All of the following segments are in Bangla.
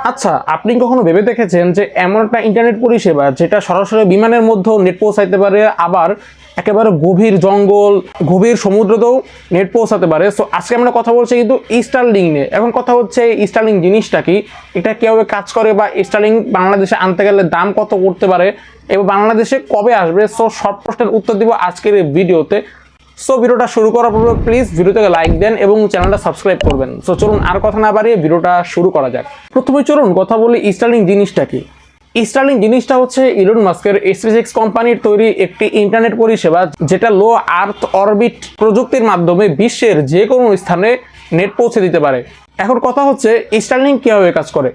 আচ্ছা, আপনি কখনো ভেবে দেখেছেন যে এমন একটা ইন্টারনেট পরিষেবা যেটা সরাসরি বিমানের মধ্যেও নেট পৌঁছাইতে পারে, আবার একেবারে গভীর জঙ্গল, গভীর সমুদ্রতেও নেট পৌঁছাতে পারে? সো আজকে আমরা কথা বলছি কিন্তু স্টারলিংক নিয়ে। এখন কথা হচ্ছে স্টারলিংক জিনিসটা কি, এটা কিভাবে কাজ করে, বা স্টারলিংক বাংলাদেশে আনতে গেলে দাম কত পড়তে পারে এবং বাংলাদেশে কবে আসবে। সো সব প্রশ্নের উত্তর দিব আজকের এই ভিডিওতে। সো ভিডিওটা শুরু করার পূর্বে প্লিজ ভিডিওটাকে লাইক দেন এবং চ্যানেলটা সাবস্ক্রাইব করবেন। সো চলুন আর কথা না বাড়িয়ে ভিডিওটা শুরু করা যাক। প্রথমে চলুন কথা বলি স্টারলিংক জিনিসটা কি। স্টারলিংক জিনিসটা হচ্ছে ইলন মাস্কের SpaceX কোম্পানির তৈরি একটি ইন্টারনেট পরিষেবা, যেটা লো আর্থ অরবিট প্রযুক্তির মাধ্যমে বিশ্বের যে কোনো স্থানে নেট পৌঁছে দিতে পারে। এখন কথা হচ্ছে স্টারলিংক কীভাবে কাজ করে।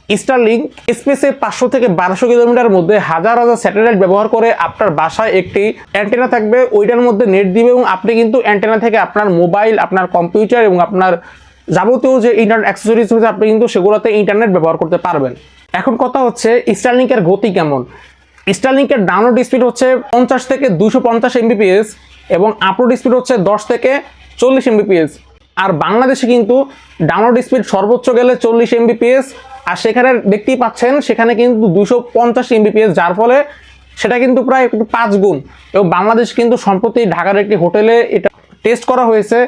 স্টারলিংক স্পেসে 500 থেকে 1200 কিলোমিটার মধ্যে হাজার হাজার স্যাটেলাইট ব্যবহার করে আপনার বাসায় একটি অ্যান্টেনা থাকবে, ওইটার মধ্যে নেট দিবে এবং আপনি কিন্তু অ্যান্টেনা থেকে আপনার মোবাইল, আপনার কম্পিউটার এবং আপনার যাবতীয় যে ইন্টারনেট অ্যাক্সেসরিজ হচ্ছে আপনি কিন্তু সেগুলোতে ইন্টারনেট ব্যবহার করতে পারবেন। এখন কথা হচ্ছে স্টারলিংকের গতি কেমন। স্টারলিংকের ডাউনলোড স্পিড হচ্ছে 50 থেকে 250 Mbps এবং আপলোড স্পিড হচ্ছে 10 থেকে 40 Mbps। আর বাংলাদেশে কিন্তু ডাউনলোড স্পিড সর্বোচ্চ গেলে 40 Mbps, আর সেখানে দেখতেই পাচ্ছেন সেখানে কিন্তু 250 Mbps, যার ফলে সেটা কিন্তু প্রায় 5 গুণ। এবং বাংলাদেশ কিন্তু সম্প্রতি ঢাকার একটি হোটেলে এটা টেস্ট করা হয়েছে।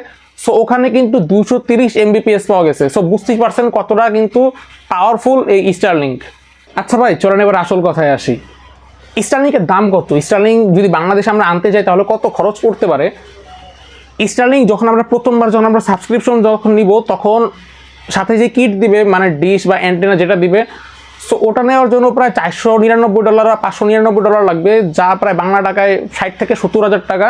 সো ওখানে কিন্তু 230 Mbps পাওয়া গেছে। সো বুঝতেই পারছেন কতটা কিন্তু পাওয়ারফুল এই স্টারলিংক। আচ্ছা ভাই, চলেন এবার আসল কথায় আসি। স্টারলিংকের দাম কত? স্টারলিংক যদি বাংলাদেশে আমরা আনতে চাই তাহলে কত খরচ পড়তে পারে? স্টারলিংক যখন আমরা প্রথমবার সাবস্ক্রিপশন নিব, তখন সাথে যে কিট দিবে, মানে ডিশ বা অ্যান্টেনা যেটা দিবে, সো ওটা নেওয়ার জন্য প্রায় $499 বা $599 লাগবে, যা প্রায় বাংলা টাকায় 60 থেকে 70 হাজার টাকা।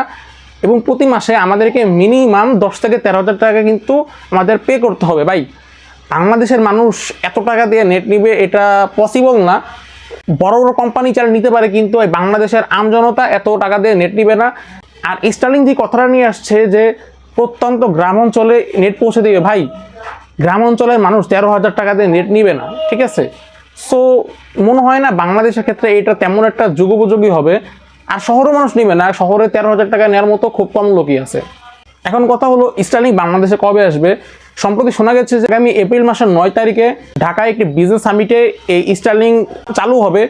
এবং প্রতি মাসে আমাদেরকে মিনিমাম 10 থেকে 13 হাজার টাকা কিন্তু আমাদের পে করতে হবে। ভাই, বাংলাদেশের মানুষ এত টাকা দিয়ে নেট নিবে এটা পসিবল না। বড় বড় কোম্পানি চাল নিতে পারে, কিন্তু এই বাংলাদেশের আমজনতা এত টাকা দিয়ে নেট নিবে না। আর স্টারলিংক যে কথাটা নিয়ে আসছে যে প্রত্যন্ত গ্রাম অঞ্চলে নেট পৌঁছে দিবে, ভাই গ্রাম অঞ্চলের মানুষ 13 হাজার টাকা দিয়ে নেট নিবে না, ঠিক আছে? সো মনে হয় না বাংলাদেশের ক্ষেত্রে এটা তেমন একটা যুগোপযোগী হবে। আর শহরের মানুষ নিবে না, শহরে 13 হাজার টাকা নেওয়ার মতো খুব কম লোকই আছে। এখন কথা হলো স্টারলিংক বাংলাদেশে কবে আসবে। সম্প্রতি শোনা গেছে যে আগামী এপ্রিল মাসের 9 তারিখে ঢাকায় একটি বিজনেস সামিটে এই স্টারলিংক চালু হবে।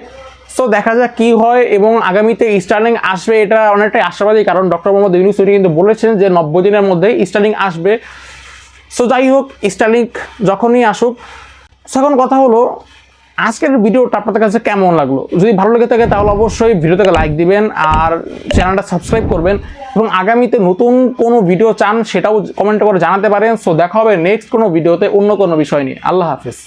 সো দেখা যাক কী হয়, এবং আগামীতে স্টারলিংক আসবে এটা অনেকটাই আশাবাদী, কারণ ডক্টর মোহাম্মদ ইউনূস কিন্তু বলেছেন যে 90 দিনের মধ্যেই স্টারলিংক আসবে। সো যাই হোক, স্টারলিংক যখনই আসুক। এখন কথা হলো আজকের ভিডিওটা আপনাদের কাছে কেমন লাগলো। যদি ভালো লেগে থাকে তাহলে অবশ্যই ভিডিওটাকে লাইক দিবেন আর চ্যানেলটা সাবস্ক্রাইব করবেন, এবং আগামীতে নতুন কোনো ভিডিও চান সেটাও কমেন্ট করে জানাতে পারেন। সো দেখা হবে নেক্সট কোনো ভিডিওতে অন্য কোনো বিষয় নিয়ে। আল্লাহ হাফেজ।